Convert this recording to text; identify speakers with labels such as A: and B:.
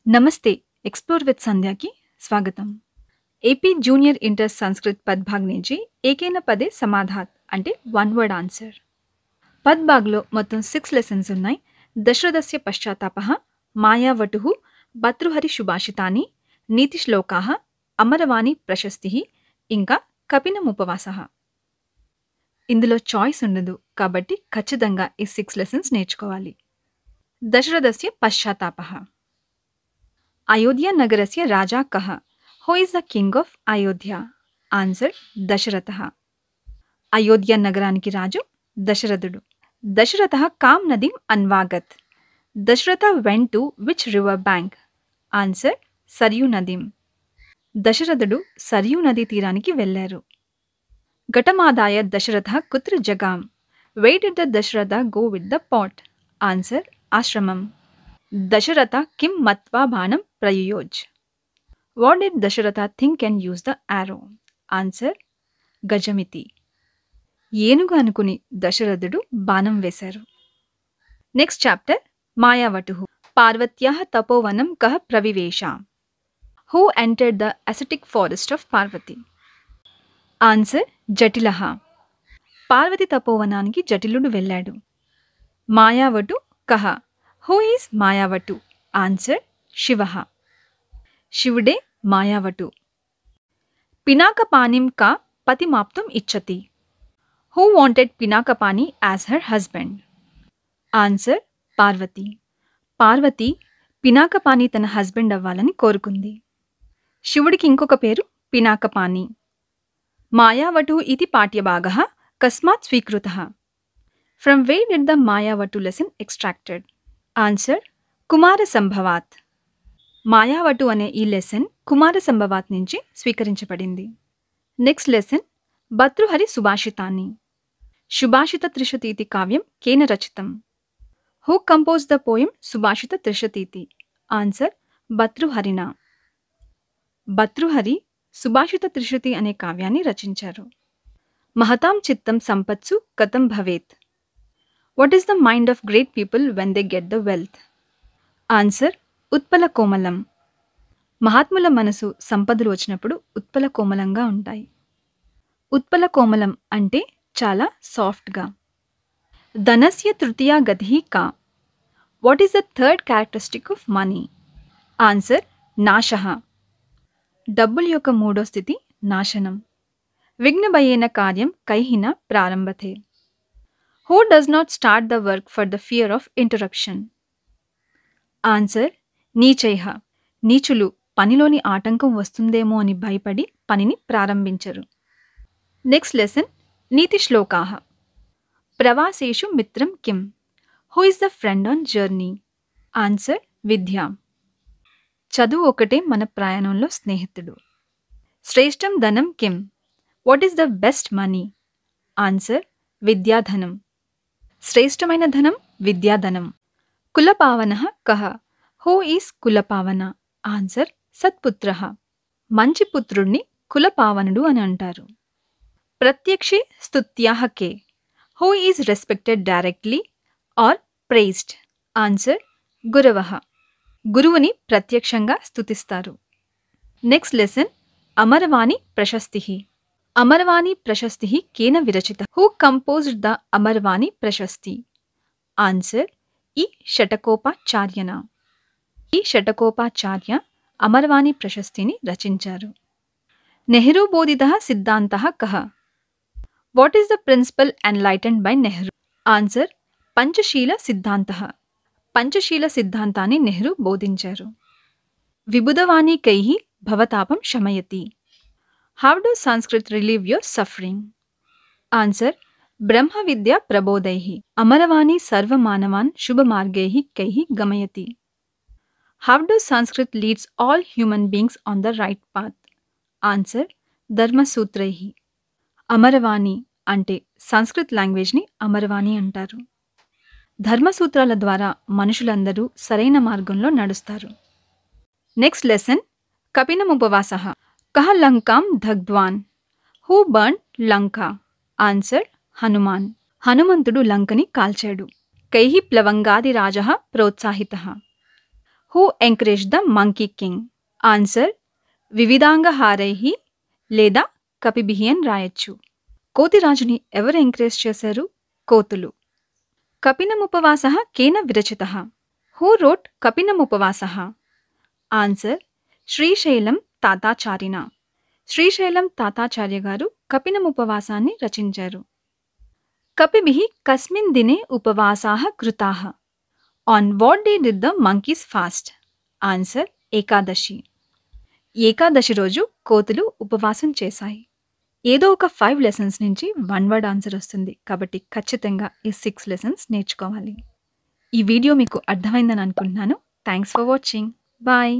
A: नमस्ते explore with संध्याकी स्वागतम AP junior inter Sanskrit పద్భాగ్ నుంచి ఏకైన పదే సమాధాత్ అంటే వన్ వర్డ్ ఆన్సర్. పద్భాగ్లో మొత్తం 6 లెసన్స్ ఉన్నాయి. దశరథస్య పశ్చాత్తాపః, మాయావటుః, భర్తృహరి సుభాషితాని, నీతి శ్లోకాః, అమరవాణి ప్రశస్తిః, ఇంకా కపినముపవాసః. ఇందులో చాయిస్ ఉండదు కాబట్టి ఖచ్చితంగా ఈ 6 లెసన్స్ నేర్చుకోవాలి. దశరథస్య పశ్చాత్తాపః. అయోధ్య నగరస్య రాజా కః? Who is the king of Ayodhya? Answer: దశరథః. Ayodhya నగరానికి రాజు దశరథుడు. దశరథః కాం నదీం అన్వాగత్? Dasharatha went to which river bank? Answer: Sarayu నదీం. దశరథుడు సర్యూ నదీ తీరానికి వెళ్ళారు. ఘటమాదాయ దశరథః కుత్ర జగాం? Where did the Dasharatha go with the pot? Answer: ఆశ్రమం. దశరథ కిం మత్వా బాణం ప్రయుయోజ్? What did Dasharatha think and use the arrow? Answer: గజమితి. ఏనుగు అనుకుని దశరథుడు బాణం వేశారు. నెక్స్ట్ చాప్టర్ మాయావటుః. పార్వత్యాః తపోవనం కః ప్రవివేశ? Who entered the ascetic forest of Parvati? Answer: జటిలః. పార్వతి తపోవనానికి జటిలుడు వెళ్ళాడు. మాయావటు కః? Who is మాయావటు? Answer: శివః. శివుడే మాయావటు. పినాకపాణిం కా పతిమాప్తుం ఇచ్చతి? Who wanted Pinakapani as her husband? Answer: Parvati. Parvati Pinakapani తన హస్బెండ్ అవ్వాలని కోరుకుంది. శివుడికి ఇంకొక పేరు పినాకపాణి. మాయావటు ఇది పాఠ్యభాగః కస్మాత్ స్వీకృతః? From where did the Mayavatu lesson extracted? Answer: కుమార సంభవాత్. మాయావటు అనే ఈ లెసన్ కుమార సంభవాత్ నుంచి స్వీకరించబడింది. నెక్స్ట్ లెసన్ భర్తృహరి సుభాషితాని. సుభాషిత త్రిశతీతి కావ్యం కేన రచితం? Who compose the poem Subhashita త్రిశతీతి? ఆన్సర్: భర్తృహరినా. భర్తృహరి సుభాషిత త్రిశతి అనే కావ్యాన్ని రచించారు. మహతాం చిత్తం సంపత్సు కథం భవేత్? What is the mind of great people when they get the wealth? Answer: ఉత్పల కోమలం. మహాత్ముల మనసు సంపదలు వచ్చినప్పుడు ఉత్పల కోమలంగా ఉంటాయి. ఉత్పల కోమలం అంటే చాలా సాఫ్ట్గా. ధనస్య తృతీయ గతిః కా? What is the third characteristic of money? Answer: నాశః. డబ్బుల యొక్క మూడో స్థితి నాశనం. విఘ్నభయేన కార్యం కైః న ప్రారంభతే? Who does not start the work for the fear of interruption? Answer: నీచైః. నీచులు పనిలోని ఆటంకం వస్తుందేమో అని భయపడి పనిని ప్రారంభించరు. నెక్స్ట్ లెసన్ నీతి శ్లోకాః. ప్రవాసేషు మిత్రం కిం? Who is the friend on journey? Answer: విద్య. చదువు ఒకటే మన ప్రయాణంలో స్నేహితుడు. శ్రేష్టం ధనం కిం? What is the best money? Answer: విద్యాధనం. శ్రేష్టమైన ధనం విద్యాధనం. కులపావనః కః? హూ ఈస్ కులపావన? ఆన్సర్: సత్పుత్రః. మంచి పుత్రుడిని కులపావనుడు అని అంటారు. ప్రత్యక్షే స్తుత్యాః కే? Who is respected directly or prized? Answer: గురవః. గురువుని ప్రత్యక్షంగా స్తుతిస్తారు. నెక్స్ట్ లెసన్ అమరవాణి ప్రశస్తిః. అమరవాణి ప్రశస్తిః కేన విరచితః? Who composed the Amaravani Prashasti? Answer: ఈ షటకోపాచార్యన. ఈ షటకోపాచార్య అమరవాణి ప్రశస్తిని రచించారు. నెహ్రూ బోధితః సిద్ధాంతః కః? What is the principle enlightened by Nehru? Answer: Panchsheel సిద్ధాంతః. పంచశీల సిద్ధాంతాన్ని నెహ్రూ బోధించారు. విబుధవాణి కైః భవతాపం శమయతి? How do Sanskrit relieve your suffering? Answer: బ్రహ్మ విద్య ప్రబోధైః. అమరవాణి సర్వమానవాన్ శుభమార్గైః కైః గమయతి? How do Sanskrit leads all human beings on the right path? Answer: ధర్మసూత్రైః. అమరవాణి అంటే సంస్కృత్ లాంగ్వేజ్ని అమరవాణి అంటారు. ధర్మసూత్రాల ద్వారా మనుషులందరూ సరైన మార్గంలో నడుస్తారు. నెక్స్ట్ లెసన్ కపినముపవాసః. కః లంకాం దగ్ధ్వాన్? Who burn Lanka? Answer: Hanuman. హనుమంతుడు లంకని కాల్చాడు. కైః ప్లవంగాదిరాజः ప్రోత్సాహితः? Who encourage the monkey king? Answer వివిధాంగహారైహి లేదా కపిభిః అని రాయొచ్చు. కోతిరాజుని ఎవరు ఎంకరేజ్ చేశారు? కోతులు. కపినముపవాసః కేన విరచితః? హూ రోట్ కపినముపవాసః? ఆన్సర్ శ్రీశైలం తాతాచార్యినా. శ్రీశైలం తాతాచార్య గారు కపినముపవాసాన్ని రచించారు. కపిభిః కస్మిన్ దినే ఉపవాసాః కృతాః? On what day did the monkeys fast? Answer Ekadashi. Ekadashi రోజు కోతులు ఉపవాసం చేశాయి. ఏదో ఒక 5 లెసన్స్ నుంచి 1 వర్డ్ ఆన్సర్ వస్తుంది. కాబట్టి ఖచ్చితంగా ఈ 6 లెసన్స్ నేర్చుకోవాలి. ఈ వీడియో మీకు అర్థమైందని అనుకుంటున్నాను. Thanks for watching. బాయ్.